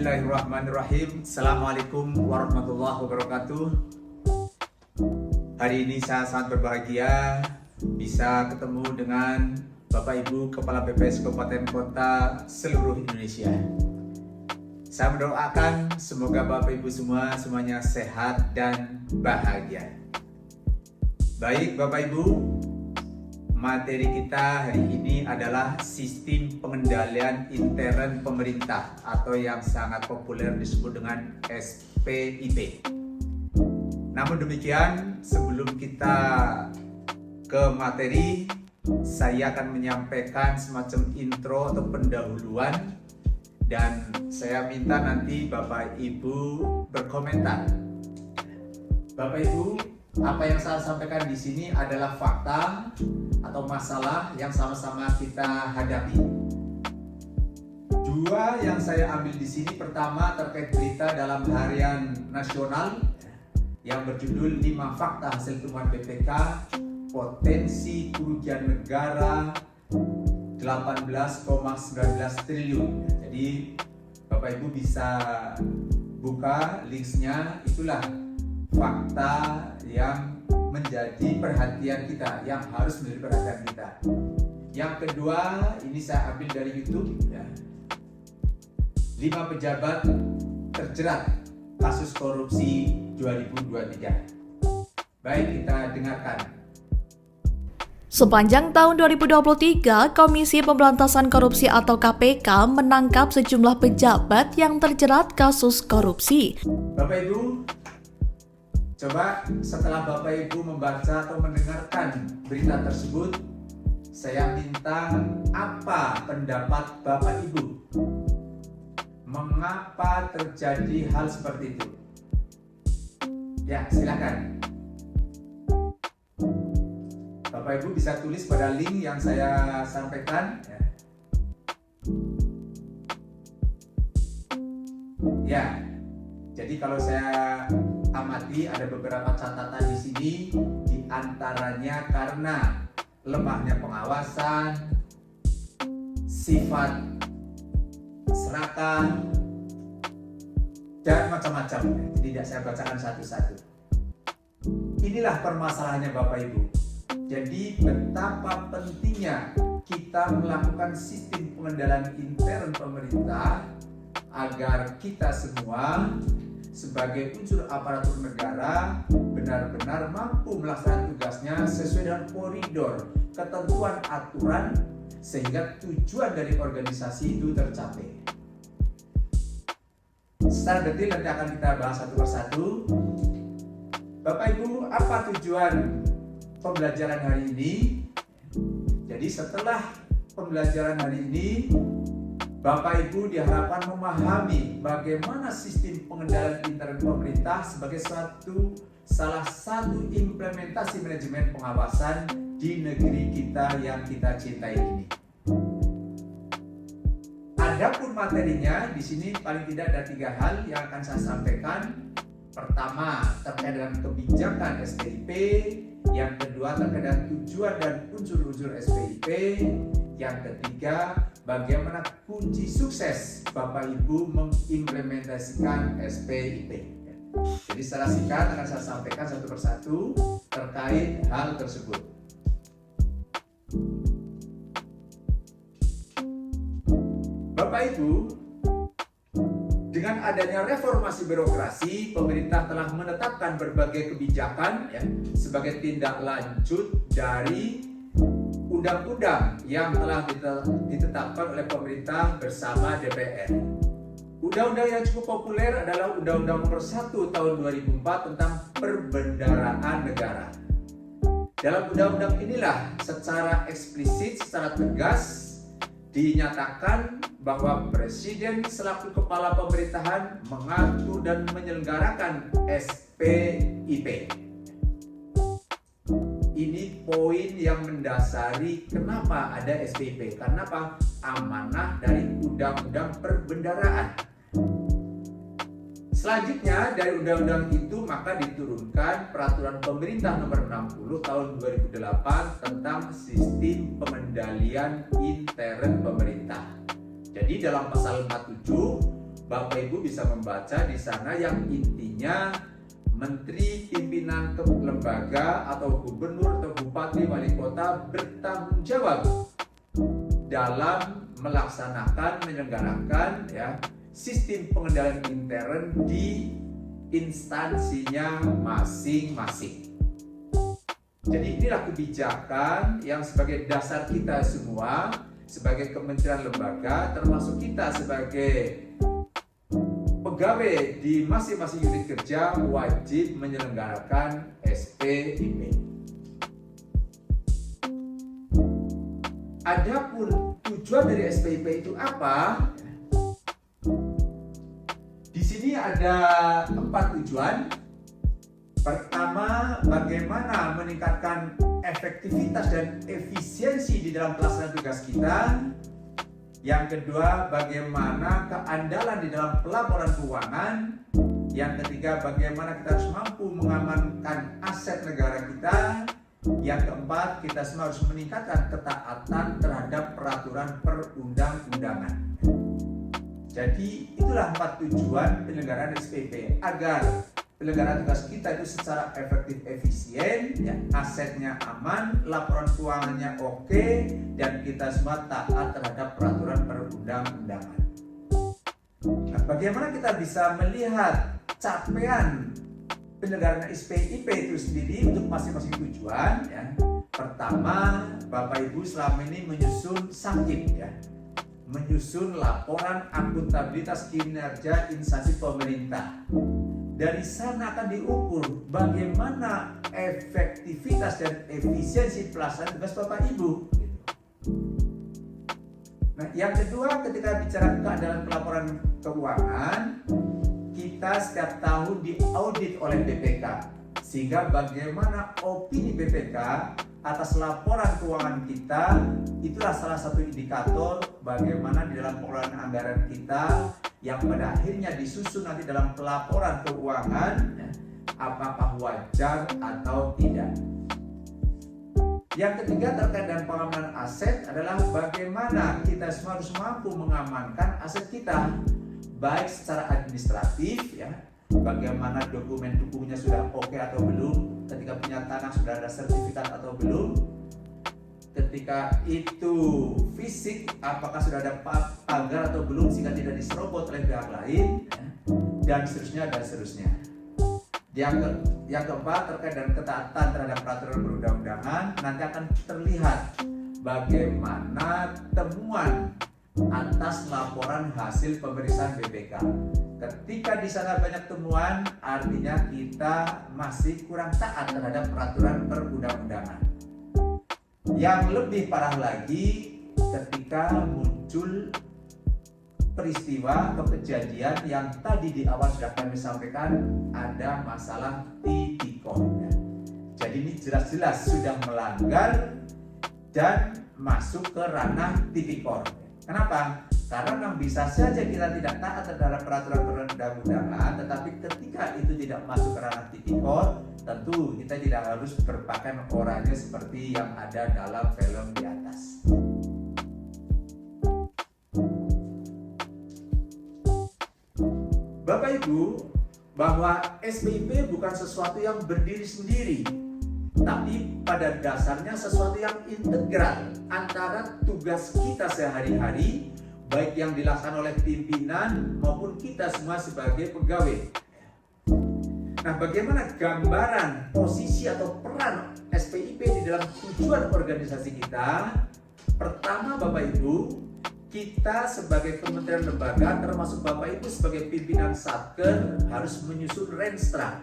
Bismillahirrahmanirrahim. Assalamualaikum warahmatullahi wabarakatuh. Hari ini saya sangat berbahagia bisa ketemu dengan Bapak Ibu Kepala BPS Kabupaten Kota seluruh Indonesia. Saya mendoakan semoga Bapak Ibu semuanya sehat dan bahagia. Baik Bapak Ibu, materi kita hari ini adalah sistem pengendalian intern pemerintah atau yang sangat populer disebut dengan SPIP. Namun demikian, sebelum kita ke materi, saya akan menyampaikan semacam intro atau pendahuluan dan saya minta nanti Bapak Ibu berkomentar. Bapak Ibu, apa yang saya sampaikan di sini adalah fakta atau masalah yang sama-sama kita hadapi. Dua yang saya ambil di sini, pertama terkait berita dalam harian nasional yang berjudul 5 fakta hasil temuan BPK, potensi kerugian negara 18,19 triliun. Jadi Bapak Ibu bisa buka linknya, itulah fakta yang menjadi perhatian kita, yang harus menjadi perhatian kita. Yang kedua, ini saya ambil dari YouTube ya. 5 pejabat terjerat kasus korupsi 2023. Baik, kita dengarkan. Sepanjang tahun 2023, Komisi Pemberantasan Korupsi atau KPK menangkap sejumlah pejabat yang terjerat kasus korupsi. Bapak Ibu, coba setelah Bapak Ibu membaca atau mendengarkan berita tersebut, saya minta apa pendapat Bapak Ibu? Mengapa terjadi hal seperti itu? Ya, silakan. Bapak Ibu bisa tulis pada link yang saya sampaikan. Ya, jadi kalau saya amati ada beberapa catatan di sini, di antaranya karena lemahnya pengawasan, sifat serakah, dan macam-macam. Tidak saya bacakan satu-satu. Inilah permasalahannya Bapak Ibu. Jadi betapa pentingnya kita melakukan sistem pengendalian intern pemerintah agar kita semua sebagai unsur aparatur negara benar-benar mampu melaksanakan tugasnya sesuai dengan koridor, ketentuan aturan sehingga tujuan dari organisasi itu tercapai. Secara detail nanti akan kita bahas satu persatu. Bapak Ibu, apa tujuan pembelajaran hari ini? Jadi setelah pembelajaran hari ini, Bapak Ibu diharapkan memahami bagaimana sistem pengendalian intern pemerintah sebagai salah satu implementasi manajemen pengawasan di negeri kita yang kita cintai ini. Adapun materinya di sini paling tidak ada 3 hal yang akan saya sampaikan. Pertama, terkait dengan kebijakan SPIP. Yang kedua, terkait dengan tujuan dan unsur-unsur SPIP. Yang ketiga, bagaimana kunci sukses Bapak Ibu mengimplementasikan SPIP. Jadi secara singkat akan saya sampaikan satu persatu terkait hal tersebut. Bapak Ibu, dengan adanya reformasi birokrasi, pemerintah telah menetapkan berbagai kebijakan sebagai tindak lanjut dari undang-undang yang telah ditetapkan oleh pemerintah bersama DPR. Undang-undang yang cukup populer adalah Undang-Undang Nomor 1 Tahun 2004 tentang Perbendaharaan Negara. Dalam undang-undang inilah secara eksplisit, secara tegas dinyatakan bahwa Presiden selaku kepala pemerintahan mengatur dan menyelenggarakan SPIP. Ini poin yang mendasari kenapa ada SPIP. Karena apa? Amanah dari Undang-Undang Perbendaharaan. Selanjutnya dari undang-undang itu maka diturunkan Peraturan Pemerintah Nomor 60 Tahun 2008 tentang Sistem Pengendalian Intern Pemerintah. Jadi dalam pasal 47 Bapak Ibu bisa membaca di sana yang intinya menteri, pimpinan lembaga atau gubernur atau bupati, wali kota bertanggung jawab dalam melaksanakan, menyelenggarakan sistem pengendalian intern di instansinya masing-masing. Jadi inilah kebijakan yang sebagai dasar kita semua sebagai kementerian lembaga, termasuk kita sebagai pegawai di masing-masing unit kerja wajib menyelenggarakan SPIP. Adapun tujuan dari SPIP itu apa? Di sini ada 4 tujuan. Pertama, bagaimana meningkatkan efektivitas dan efisiensi di dalam pelaksanaan tugas kita. Yang kedua, bagaimana keandalan di dalam pelaporan keuangan. Yang ketiga, bagaimana kita harus mampu mengamankan aset negara kita. Yang keempat, kita semua harus meningkatkan ketaatan terhadap peraturan perundang-undangan. Jadi itulah 4 tujuan penyelenggaraan SPIP, agar penyelenggaraan tugas kita itu secara efektif, efisien, asetnya aman, laporan keuangannya oke, dan kita semua taat terhadap peraturan perundang-undangan. Nah, bagaimana kita bisa melihat capaian penyelenggaraan SPIP itu sendiri untuk masing-masing tujuan? Pertama, Bapak Ibu selama ini menyusun SAKIP, menyusun laporan akuntabilitas kinerja instansi pemerintah. Dari sana akan diukur bagaimana efektivitas dan efisiensi pelaksanaan tugas Bapak Ibu. Nah, yang kedua, ketika bicara keandalan pelaporan keuangan, kita setiap tahun diaudit oleh BPK, sehingga bagaimana opini BPK atas laporan keuangan kita itulah salah satu indikator bagaimana di dalam pengelolaan anggaran kita yang pada akhirnya disusun nanti dalam pelaporan keuangan apakah wajar atau tidak. Yang ketiga, terkait dengan pengamanan aset adalah bagaimana kita semua harus mampu mengamankan aset kita, baik secara administratif, bagaimana dokumen dukungnya sudah oke atau belum, ketika punya tanah sudah ada sertifikat atau belum, ketika itu fisik apakah sudah ada pagar atau belum sehingga tidak diserobot oleh pihak lain, dan seterusnya dan seterusnya. Yang keempat, terkait dengan ketaatan terhadap peraturan perundang-undangan, nanti akan terlihat bagaimana temuan atas laporan hasil pemeriksaan BPK. Ketika di sana banyak temuan, artinya kita masih kurang taat terhadap peraturan perundang-undangan. Yang lebih parah lagi, ketika muncul peristiwa atau kejadian yang tadi di awal sudah kami sampaikan, ada masalah tipikor. Jadi ini jelas-jelas sudah melanggar dan masuk ke ranah tipikor. Kenapa? Karena memang bisa saja kita tidak taat terhadap peraturan perundang-undangan, tetapi ketika itu tidak masuk ke ranah tipikor, tentu kita tidak harus berpakaian oranye seperti yang ada dalam film di atas. Bapak Ibu, bahwa SPIP bukan sesuatu yang berdiri sendiri, tapi pada dasarnya sesuatu yang integral antara tugas kita sehari-hari, baik yang dilaksanakan oleh pimpinan maupun kita semua sebagai pegawai. Nah, bagaimana gambaran posisi atau peran SPIP di dalam tujuan organisasi kita? Pertama, Bapak Ibu, kita sebagai kementerian lembaga, termasuk Bapak Ibu sebagai pimpinan Satker, harus menyusun renstra.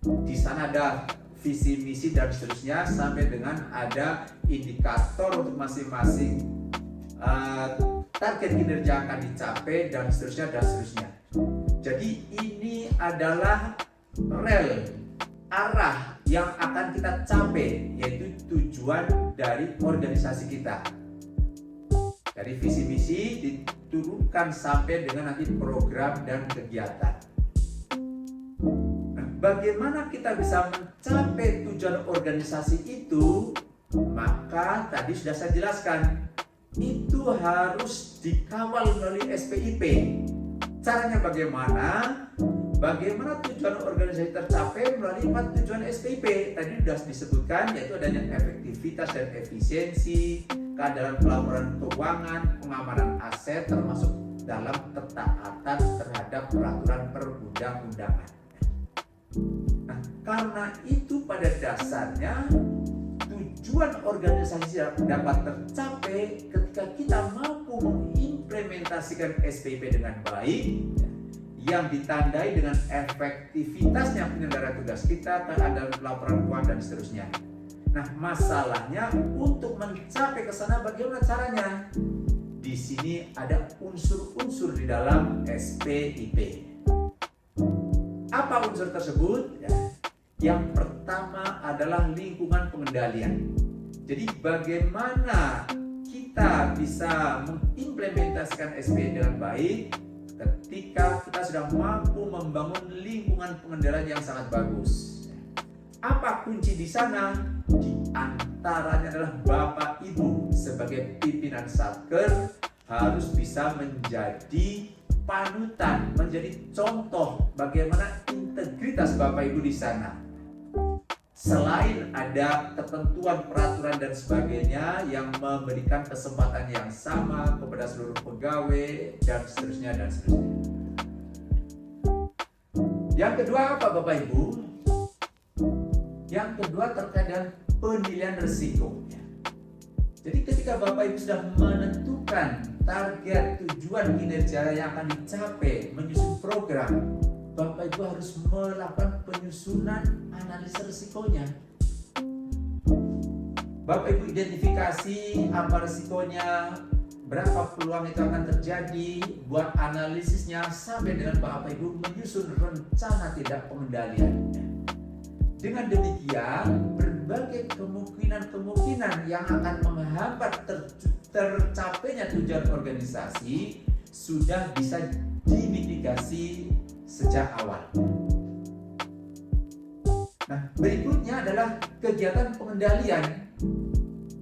Di sana ada visi, misi, dan seterusnya, sampai dengan ada indikator untuk masing-masing target kinerja akan dicapai, dan seterusnya, dan seterusnya. Jadi ini adalah rel, arah yang akan kita capai, yaitu tujuan dari organisasi kita. Dari visi misi diturunkan sampai dengan nanti program dan kegiatan. Nah, bagaimana kita bisa mencapai tujuan organisasi itu? Maka tadi sudah saya jelaskan, itu harus dikawal melalui SPIP. Caranya bagaimana? Bagaimana tujuan organisasi tercapai melalui 4 tujuan SPP? Tadi sudah disebutkan, yaitu adanya efektivitas dan efisiensi, keadilan pelaporan keuangan, pengamanan aset, termasuk dalam ketaatan terhadap peraturan perundang-undangan. Nah, karena itu pada dasarnya tujuan organisasi dapat tercapai ketika kita mampu mengimplementasikan SPP dengan baik, yang ditandai dengan efektivitasnya penyelenggaraan tugas kita, keadilan pelaporan keuangan dan seterusnya. Nah, masalahnya untuk mencapai ke sana bagaimana caranya? Di sini ada unsur-unsur di dalam SPIP. Apa unsur tersebut? Yang pertama adalah lingkungan pengendalian. Jadi bagaimana kita bisa mengimplementasikan SPIP dengan baik ketika kita sudah mampu membangun lingkungan pengendalian yang sangat bagus. Apa kunci di sana? Di antaranya adalah Bapak Ibu sebagai pimpinan Satker harus bisa menjadi panutan, menjadi contoh bagaimana integritas Bapak Ibu di sana. Selain ada ketentuan peraturan dan sebagainya yang memberikan kesempatan yang sama kepada seluruh pegawai dan seterusnya dan seterusnya. Yang kedua apa Bapak Ibu? Yang kedua terkait dengan penilaian risiko. Jadi ketika Bapak Ibu sudah menentukan target tujuan kinerja yang akan dicapai, menyusun program, Bapak Ibu harus melakukan penyusunan analisa risikonya. Bapak Ibu identifikasi apa risikonya, berapa peluang itu akan terjadi, buat analisisnya sampai dengan Bapak Ibu menyusun rencana tindak pengendalian. Dengan demikian, berbagai kemungkinan-kemungkinan yang akan menghambat tercapainya tujuan organisasi sudah bisa dimitigasi sejak awal. Nah, berikutnya adalah kegiatan pengendalian.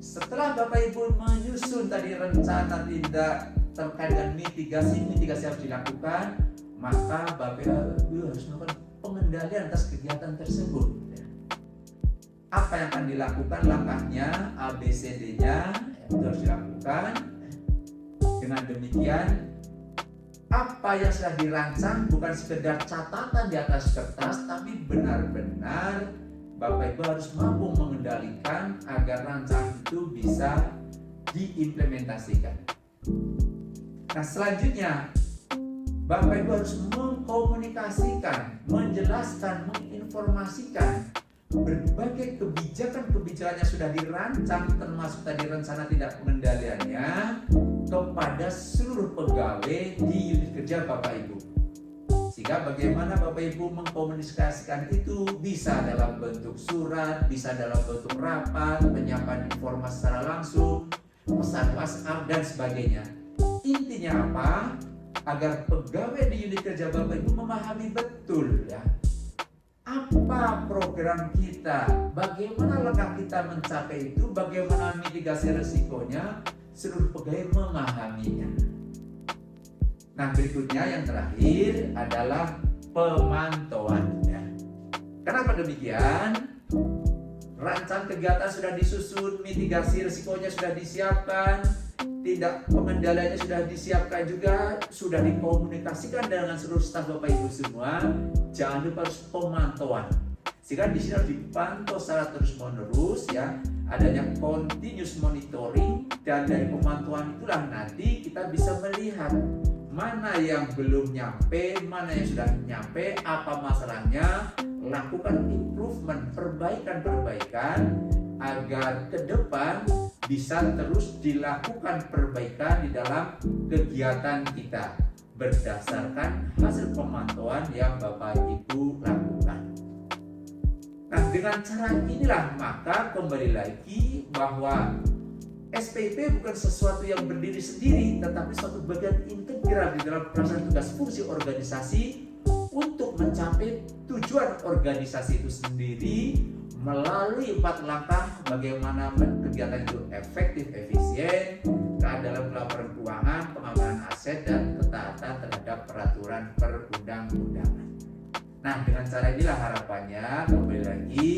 Setelah Bapak Ibu menyusun tadi rencana tindak terkait dengan mitigasi harus dilakukan, maka Bapak Ibu harus melakukan pengendalian atas kegiatan tersebut. Apa yang akan dilakukan langkahnya, ABCD-nya itu harus dilakukan. Dengan demikian, apa yang sudah dirancang bukan sekedar catatan di atas kertas, tapi benar-benar Bapak Ibu harus mampu mengendalikan agar rancangan itu bisa diimplementasikan. Nah, selanjutnya Bapak Ibu harus mengkomunikasikan, menjelaskan, menginformasikan berbagai kebijakan-kebijakan yang sudah dirancang, termasuk tadi rencana tindak pengendaliannya, kepada seluruh pegawai di unit kerja Bapak Ibu. Sehingga bagaimana Bapak Ibu mengkomunikasikan itu bisa dalam bentuk surat, bisa dalam bentuk rapat, penyampaian informasi secara langsung, pesan WhatsApp dan sebagainya. Intinya apa? Agar pegawai di unit kerja Bapak Ibu memahami betul ya, apa program kita, bagaimana langkah kita mencapai itu, bagaimana mitigasi risikonya, seluruh pegawai memahaminya. Nah, berikutnya yang terakhir adalah pemantauan ya. Kenapa demikian? Rancangan kegiatan sudah disusun, mitigasi risikonya sudah disiapkan, tindak pengendaliannya sudah disiapkan juga, sudah dikomunikasikan dengan seluruh staf Bapak Ibu semua. Jangan lupa harus pemantauan. Sehingga di sini harus dipantau secara terus-menerus ya, adanya continuous monitoring, dan dari pemantauan itulah nanti kita bisa melihat mana yang belum nyampe, mana yang sudah nyampe, apa masalahnya, lakukan improvement, perbaikan agar ke depan bisa terus dilakukan perbaikan di dalam kegiatan kita berdasarkan hasil pemantauan yang Bapak Ibu lakukan. Nah, dengan cara inilah maka kembali lagi bahwa SPIP bukan sesuatu yang berdiri sendiri, tetapi suatu bagian integral di dalam pelaksanaan tugas fungsi organisasi untuk mencapai tujuan organisasi itu sendiri melalui 4 langkah bagaimana kegiatan itu efektif, efisien, keadilan pelaporan keuangan, pengamanan aset, dan ketaatan taat terhadap peraturan perundang-undangan. Nah, dengan cara inilah harapannya kembali lagi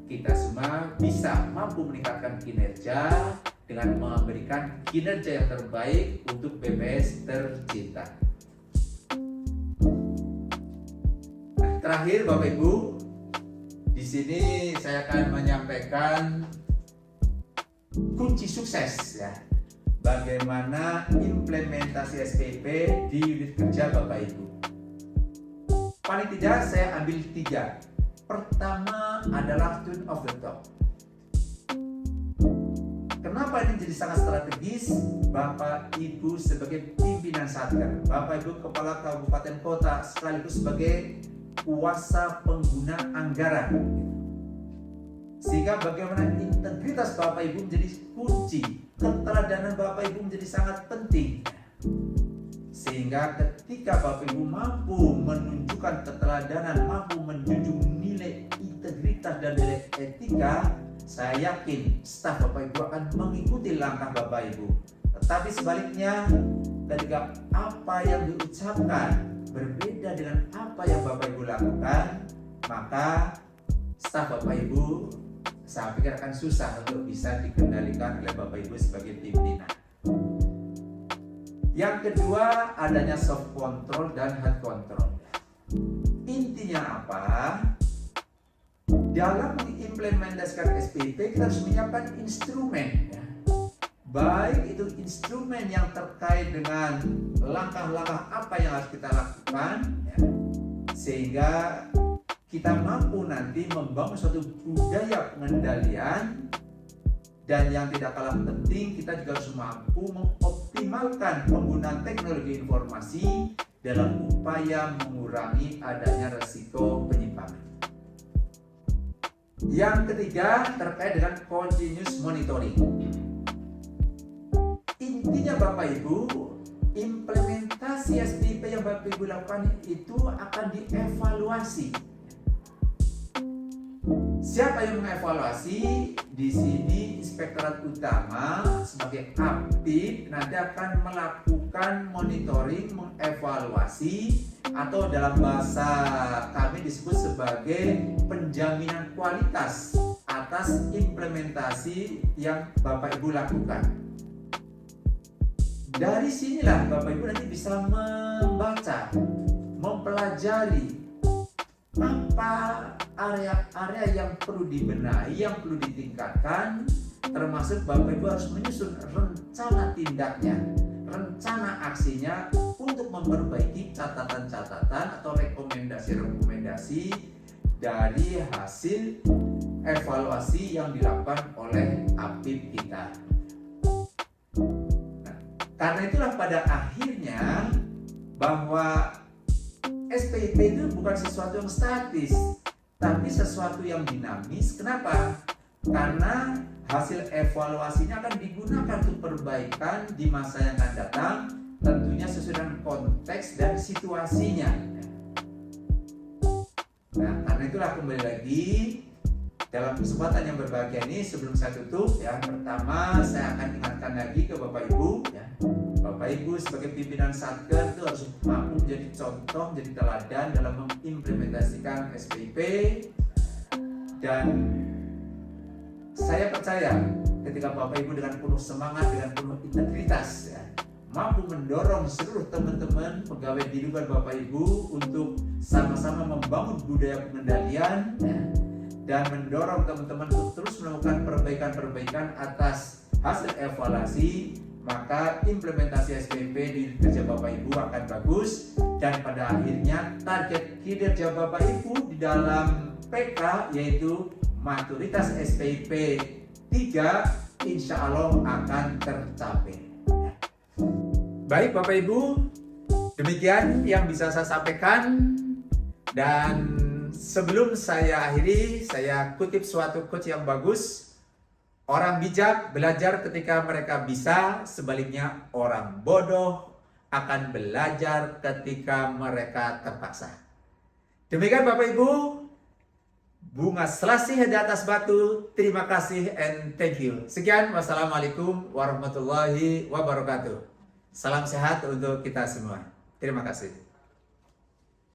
kita semua bisa mampu meningkatkan kinerja dengan memberikan kinerja yang terbaik untuk BPS tercinta. Nah, terakhir Bapak Ibu, di sini saya akan menyampaikan kunci sukses ya. Bagaimana implementasi SPP di unit kerja Bapak Ibu. Paling tidak saya ambil 3. Pertama adalah tune of the talk. Kenapa ini jadi sangat strategis? Bapak Ibu sebagai pimpinan Satker, Bapak Ibu Kepala Kabupaten Kota sekaligus sebagai kuasa pengguna anggaran. Sehingga bagaimana integritas Bapak Ibu menjadi kunci, keteladanan Bapak Ibu menjadi sangat penting. Sehingga ketika Bapak Ibu mampu menunjukkan keteladanan, mampu menjunjung nilai integritas dan nilai etika, saya yakin staf Bapak Ibu akan mengikuti langkah Bapak Ibu. Tetapi sebaliknya, ketika apa yang diucapkan berbeda dengan apa yang Bapak Ibu lakukan, maka staf Bapak Ibu saya pikir akan susah untuk bisa dikendalikan oleh Bapak Ibu sebagai pimpinan. Yang kedua, adanya soft control dan hard control. Intinya apa? Dalam mengimplementasikan SPP kita harus menyiapkan instrumen ya. Baik itu instrumen yang terkait dengan langkah-langkah apa yang harus kita lakukan ya, sehingga kita mampu nanti membangun suatu budaya pengendalian. Dan yang tidak kalah penting, kita juga harus mampu mengoptimalkan penggunaan teknologi informasi dalam upaya mengurangi adanya resiko penyimpangan. Yang ketiga terkait dengan continuous monitoring. Intinya Bapak Ibu, implementasi SPP yang Bapak Ibu lakukan itu akan dievaluasi. Siapa yang mengevaluasi? Di sini Inspektorat Utama sebagai aktif nanti akan melakukan monitoring, mengevaluasi, atau dalam bahasa kami disebut sebagai penjaminan kualitas atas implementasi yang Bapak Ibu lakukan. Dari sinilah Bapak Ibu nanti bisa membaca, mempelajari apa area-area yang perlu dibenahi, yang perlu ditingkatkan, termasuk Bapak Ibu harus menyusun rencana tindaknya, rencana aksinya untuk memperbaiki catatan-catatan atau rekomendasi-rekomendasi dari hasil evaluasi yang dilakukan oleh APIP kita. Nah, karena itulah pada akhirnya bahwa SPP itu bukan sesuatu yang statis, tapi sesuatu yang dinamis. Kenapa? Karena hasil evaluasinya akan digunakan untuk perbaikan di masa yang akan datang, tentunya sesuai dengan konteks dan situasinya. Nah, karena itulah kembali lagi dalam kesempatan yang berbahagia ini, sebelum saya tutup ya, pertama saya akan ingatkan lagi ke Bapak Ibu ya. Bapak Ibu sebagai pimpinan Satker itu harus mampu menjadi contoh, menjadi teladan dalam mengimplementasikan SPP. Dan saya percaya ketika Bapak Ibu dengan penuh semangat, dengan penuh integritas ya, mampu mendorong seluruh teman-teman pegawai di luar Bapak Ibu untuk sama-sama membangun budaya pengendalian ya, dan mendorong teman-teman untuk terus melakukan perbaikan-perbaikan atas hasil evaluasi, maka implementasi SPP di kerja Bapak Ibu akan bagus, dan pada akhirnya target kinerja Bapak Ibu di dalam PK yaitu maturitas SPP 3 insya Allah akan tercapai. Baik Bapak Ibu, demikian yang bisa saya sampaikan, dan sebelum saya akhiri, saya kutip suatu quote yang bagus. Orang bijak belajar ketika mereka bisa, sebaliknya orang bodoh akan belajar ketika mereka terpaksa. Demikian Bapak Ibu, bunga selasih di atas batu. Terima kasih and thank you. Sekian, wassalamualaikum warahmatullahi wabarakatuh. Salam sehat untuk kita semua. Terima kasih.